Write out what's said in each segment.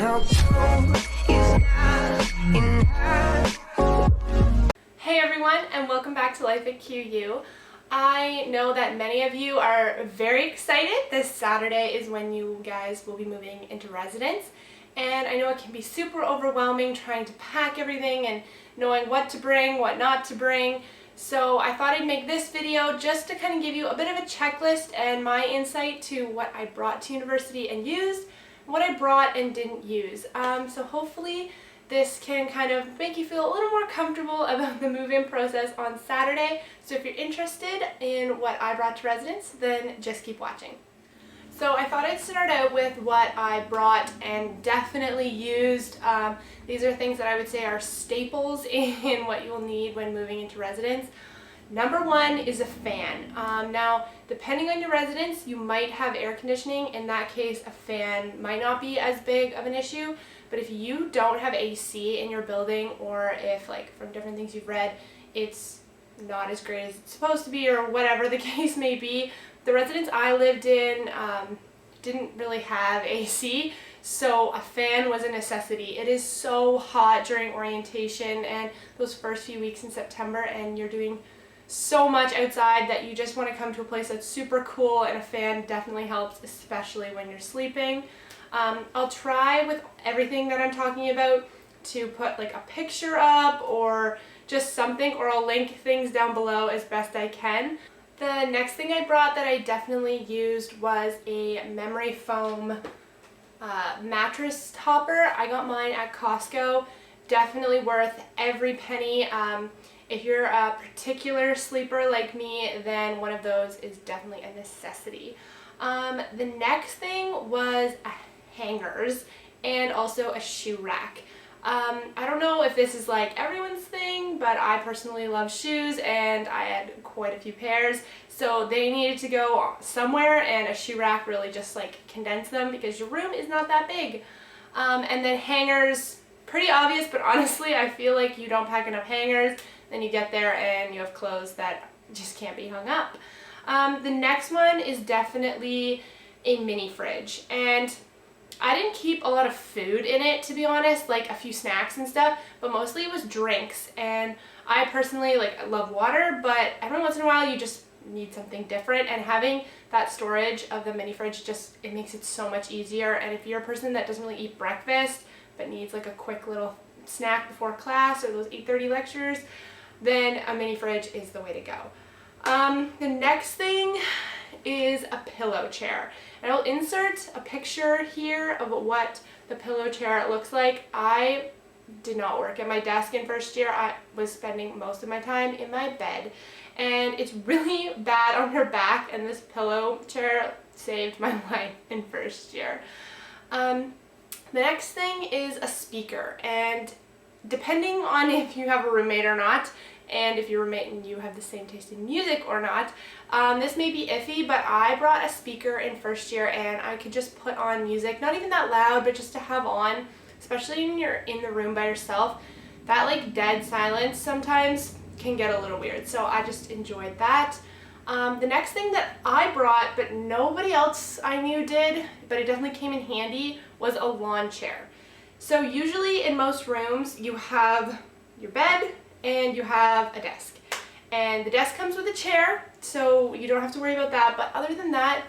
no gold is not enough. Hey everyone, and welcome back to Life at QU. I know that many of you are very excited. This Saturday is when you guys will be moving into residence, and I know it can be super overwhelming trying to pack everything and knowing what to bring, what not to bring. So I thought I'd make this video just to kind of give you a bit of a checklist and my insight to what I brought to university and used, and what I brought and didn't use. So hopefully this can kind of make you feel a little more comfortable about the move-in process on Saturday. So if you're interested in what I brought to residence, then just keep watching. So I thought I'd start out with what I brought and definitely used. These are things that I would say are staples in what you will need when moving into residence. Number one is a fan. Now, depending on your residence, you might have air conditioning. In that case, a fan might not be as big of an issue. But if you don't have AC in your building, or if, like, from different things you've read, it's not as great as it's supposed to be, or whatever the case may be, the residence I lived in didn't really have AC, so a fan was a necessity. It is so hot during orientation and those first few weeks in September, and you're doing so much outside that you just want to come to a place that's super cool, and a fan definitely helps, especially when you're sleeping. I'll try with everything that I'm talking about to put like a picture up or just something, or I'll link things down below as best I can. The next thing I brought that I definitely used was a memory foam mattress topper. I got mine at Costco. Definitely worth every penny. If you're a particular sleeper like me, then one of those is definitely a necessity. The next thing was hangers and also a shoe rack. I don't know if this is like everyone's thing, but I personally love shoes and I had quite a few pairs, so they needed to go somewhere, and a shoe rack really just like condensed them because your room is not that big. And then hangers, pretty obvious, but honestly I feel like you don't pack enough hangers, then you get there and you have clothes that just can't be hung up. The next one is definitely a mini fridge, and I didn't keep a lot of food in it, to be honest, like a few snacks and stuff, but mostly it was drinks. And I personally love water, but every once in a while you just need something different, and having that storage of the mini fridge it makes it so much easier. And if you're a person that doesn't really eat breakfast but needs like a quick little snack before class or those 8:30 lectures, then a mini fridge is the way to go. The next thing is a pillow chair. And I'll insert a picture here of what the pillow chair looks like. I did not work at my desk in first year. I was spending most of my time in my bed, and it's really bad on your back, and this pillow chair saved my life in first year. The next thing is a speaker, and depending on if you have a roommate or not, and if your roommate and you have the same taste in music or not, this may be iffy, but I brought a speaker in first year, and I could just put on music, not even that loud, but just to have on, especially when you're in the room by yourself. That like dead silence sometimes can get a little weird, so I just enjoyed that. The next thing that I brought, but nobody else I knew did, but it definitely came in handy, was a lawn chair. So usually in most rooms you have your bed and you have a desk, and the desk comes with a chair, so you don't have to worry about that. But other than that,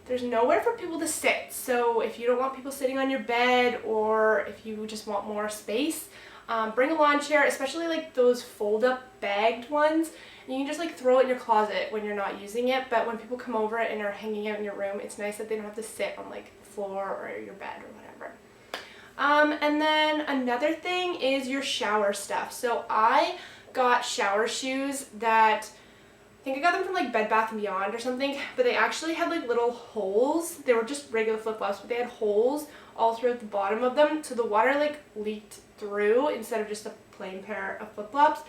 there's nowhere for people to sit. So if you don't want people sitting on your bed, or if you just want more space, bring a lawn chair, especially like those fold-up bagged ones. And you can just like throw it in your closet when you're not using it, but when people come over and are hanging out in your room, it's nice that they don't have to sit on like the floor or your bed or whatever. And then another thing is your shower stuff. So I got shower shoes that, I think I got them from like Bed Bath & Beyond or something, but they actually had like little holes. They were just regular flip-flops, but they had holes all throughout the bottom of them, so the water like leaked through instead of just a plain pair of flip-flops.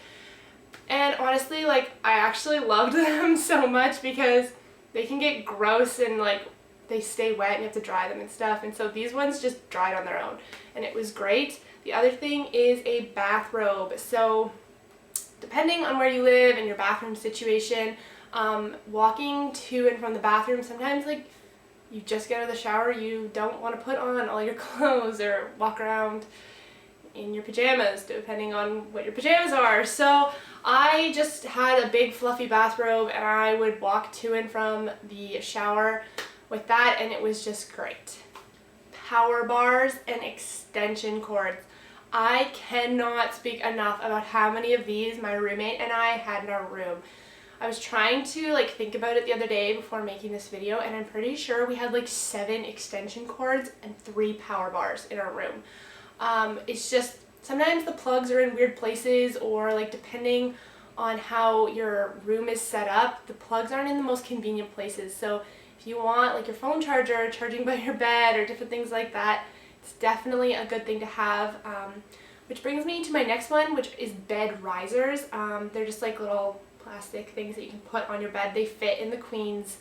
And honestly, like, I actually loved them so much because they can get gross and like they stay wet and you have to dry them and stuff, and so these ones just dried on their own, and it was great. The other thing is a bathrobe. So depending on where you live and your bathroom situation, walking to and from the bathroom, sometimes like you just get out of the shower, you don't want to put on all your clothes or walk around in your pajamas, depending on what your pajamas are. So I just had a big fluffy bathrobe and I would walk to and from the shower with that, and it was just great. Power bars and extension cords. I cannot speak enough about how many of these my roommate and I had in our room. I was trying to think about it the other day before making this video, and I'm pretty sure we had 7 extension cords and 3 power bars in our room. It's just sometimes the plugs are in weird places, or depending on how your room is set up, the plugs aren't in the most convenient places. So if you want your phone charger charging by your bed or different things like that, it's definitely a good thing to have. Which brings me to my next one, which is bed risers. They're just little plastic things that you can put on your bed. They fit in the queen's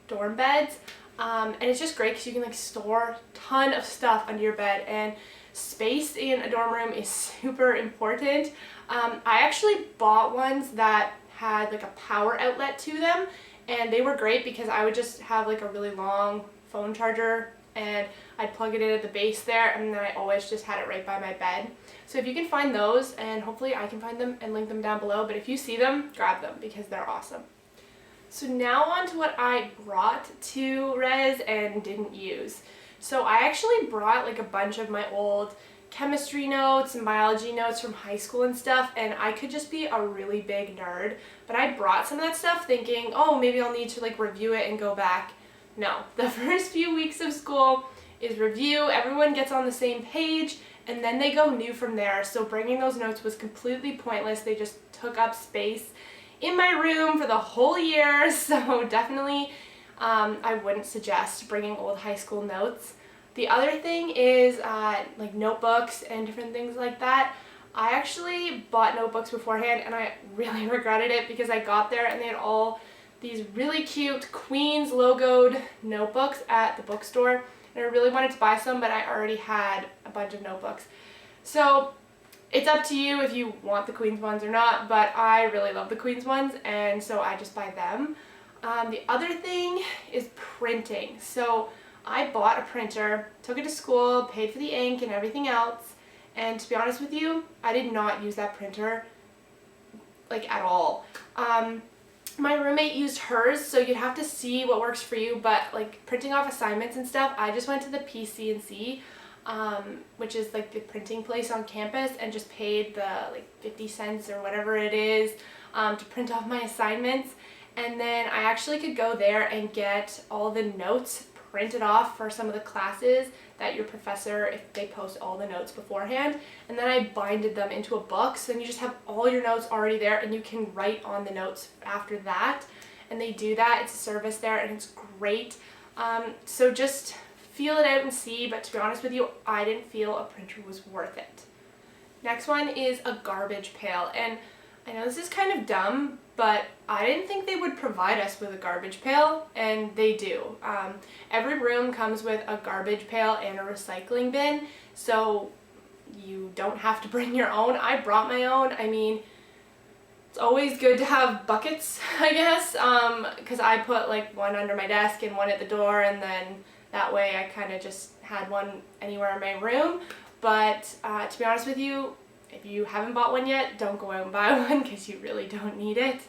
dorm beds, and it's just great because you can store a ton of stuff under your bed, and space in a dorm room is super important. I actually bought ones that had a power outlet to them, and they were great because I would just have a really long phone charger and I'd plug it in at the base there, and then I always just had it right by my bed. So if you can find those, and hopefully I can find them and link them down below, but if you see them, grab them because they're awesome. So now on to what I brought to res and didn't use. So I actually brought a bunch of my old chemistry notes and biology notes from high school and stuff, and I could just be a really big nerd, but I brought some of that stuff thinking, oh, maybe I'll need to review it and go back. No, the first few weeks of school is review, everyone gets on the same page, and then they go new from there. So bringing those notes was completely pointless. They just took up space in my room for the whole year, so definitely I wouldn't suggest bringing old high school notes. The other thing is notebooks and different things like that. I actually bought notebooks beforehand, and I really regretted it because I got there and they had all these really cute Queens logoed notebooks at the bookstore, and I really wanted to buy some, but I already had a bunch of notebooks. So it's up to you if you want the Queens ones or not, but I really love the Queens ones, and so I just buy them. The other thing is printing. So I bought a printer, took it to school, paid for the ink and everything else, and to be honest with you, I did not use that printer at all. My roommate used hers, so you'd have to see what works for you, but printing off assignments and stuff, I just went to the PC&C, which is the printing place on campus, and just paid the 50 cents or whatever it is to print off my assignments. And then I actually could go there and get all the notes printed off for some of the classes that your professor, if they post all the notes beforehand, and then I binded them into a book, so then you just have all your notes already there and you can write on the notes after that. And they do that. It's a service there and it's great. So just feel it out and see, but to be honest with you, I didn't feel a printer was worth it. Next one is a garbage pail, and I know this is kind of dumb, but I didn't think they would provide us with a garbage pail, and they do. Every room comes with a garbage pail and a recycling bin, so you don't have to bring your own. I brought my own. I mean, it's always good to have buckets, I guess, because I put one under my desk and one at the door, and then that way I kind of just had one anywhere in my room. But to be honest with you, if you haven't bought one yet, don't go out and buy one because you really don't need it.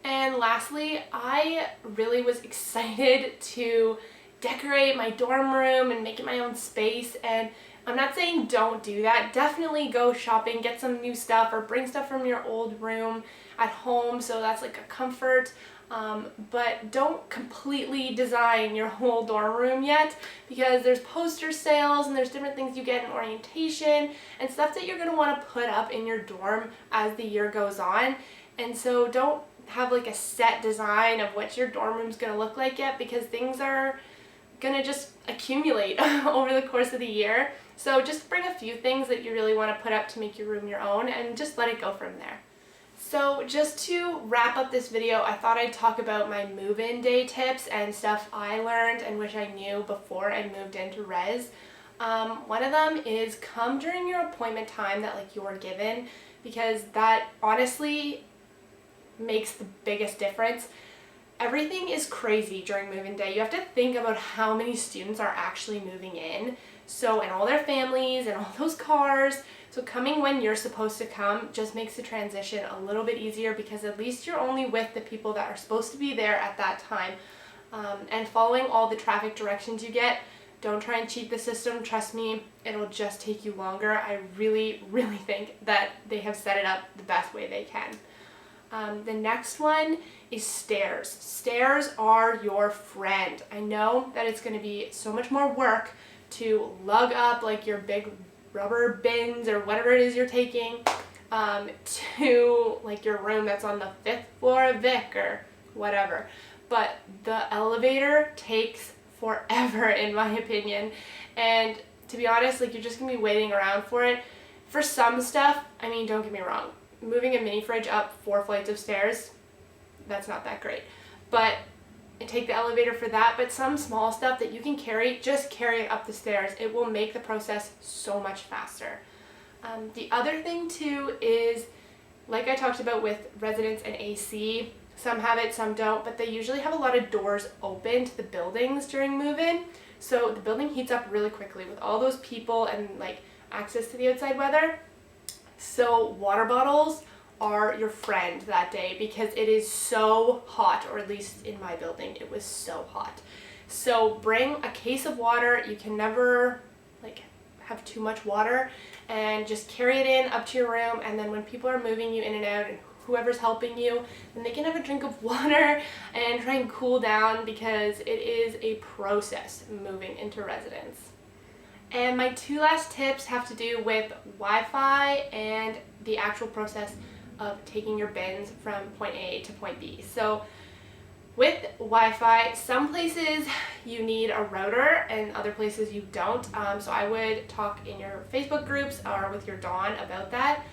And lastly, I really was excited to decorate my dorm room and make it my own space, and I'm not saying don't do that. Definitely go shopping, get some new stuff, or bring stuff from your old room at home, so that's a comfort. But don't completely design your whole dorm room yet, because there's poster sales and there's different things you get in orientation and stuff that you're going to want to put up in your dorm as the year goes on. And so don't have a set design of what your dorm room's going to look like yet, because things are going to just accumulate over the course of the year. So just bring a few things that you really want to put up to make your room your own, and just let it go from there. So just to wrap up this video, I thought I'd talk about my move-in day tips and stuff I learned and wish I knew before I moved into res. One of them is come during your appointment time that you're given, because that honestly makes the biggest difference. everything is crazy during move-in day. You have to think about how many students are actually moving in. So, and all their families and all those cars. So coming when you're supposed to come just makes the transition a little bit easier, because at least you're only with the people that are supposed to be there at that time. And following all the traffic directions you get, don't try and cheat the system. Trust me, it'll just take you longer. I really, really think that they have set it up the best way they can. The next one is stairs. Stairs are your friend. I know that it's going to be so much more work to lug up like your big rubber bins or whatever it is you're taking to like your room that's on the 5th floor of Vic or whatever. But the elevator takes forever in my opinion, and to be honest, like, you're just gonna be waiting around for it. For some stuff, I mean, don't get me wrong, moving a mini fridge up 4 flights of stairs, that's not that great, but take the elevator for that. But some small stuff that you can carry, just carry it up the stairs. It will make the process so much faster. The other thing too is, like I talked about with residents and AC, some have it, some don't, but they usually have a lot of doors open to the buildings during move-in. So the building heats up really quickly with all those people and like access to the outside weather. So water bottles are your friend that day, because it is so hot, or at least in my building, it was so hot. So bring a case of water. You can never like have too much water, and just carry it in up to your room, and then when people are moving you in and out and whoever's helping you, then they can have a drink of water and try and cool down, because it is a process moving into residence. And my 2 last tips have to do with Wi-Fi and the actual process of taking your bins from point A to point B. So with Wi-Fi, some places you need a router and other places you don't. So I would talk in your Facebook groups or with your Dawn about that.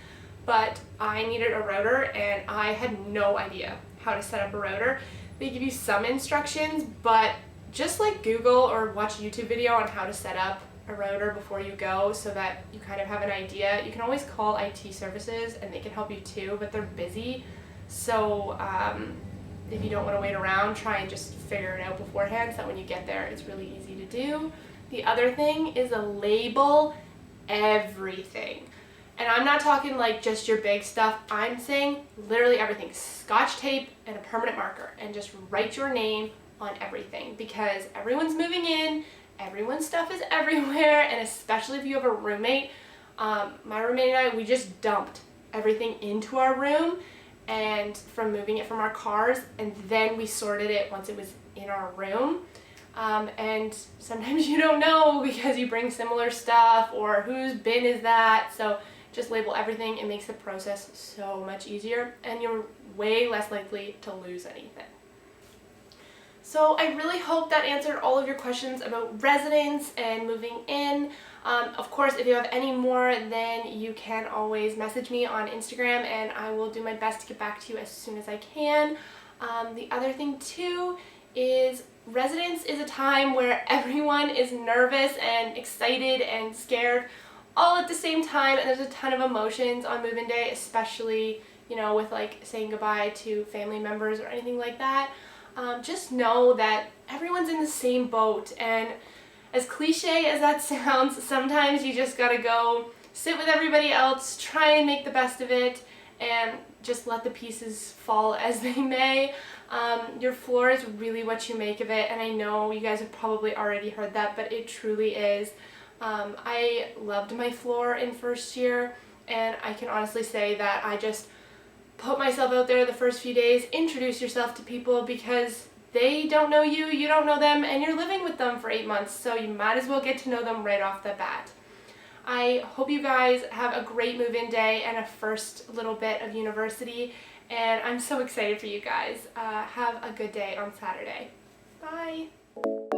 But I needed a router and I had no idea how to set up a router. They give you some instructions, but just like Google or watch a YouTube video on how to set up a router before you go, so that you kind of have an idea. You can always call IT services and they can help you too, but they're busy. So if you don't want to wait around, try and just figure it out beforehand, so that when you get there it's really easy to do. The other thing is label everything. And I'm not talking like just your big stuff. I'm saying literally everything. Scotch tape and a permanent marker, and just write your name on everything, because everyone's moving in, everyone's stuff is everywhere, and especially if you have a roommate. My roommate and I, we just dumped everything into our room, and from moving it from our cars, and then we sorted it once it was in our room. And sometimes you don't know because you bring similar stuff, or whose bin is that. So just label everything. It makes the process so much easier, and you're way less likely to lose anything. So I really hope that answered all of your questions about residence and moving in. Of course, if you have any more, then you can always message me on Instagram, and I will do my best to get back to you as soon as I can. The other thing too is residence is a time where everyone is nervous and excited and scared all at the same time, and there's a ton of emotions on move-in day, especially, you know, with like saying goodbye to family members or anything like that. Just know that everyone's in the same boat, and as cliche as that sounds, sometimes you just gotta go sit with everybody else, try and make the best of it, and just let the pieces fall as they may. Your floor is really what you make of it, and I know you guys have probably already heard that, but it truly is. I loved my floor in first year, and I can honestly say that I just put myself out there the first few days. Introduce yourself to people, because they don't know you, you don't know them, and you're living with them for 8 months, so you might as well get to know them right off the bat. I hope you guys have a great move-in day and a first little bit of university, and I'm so excited for you guys. Have a good day on Saturday. Bye!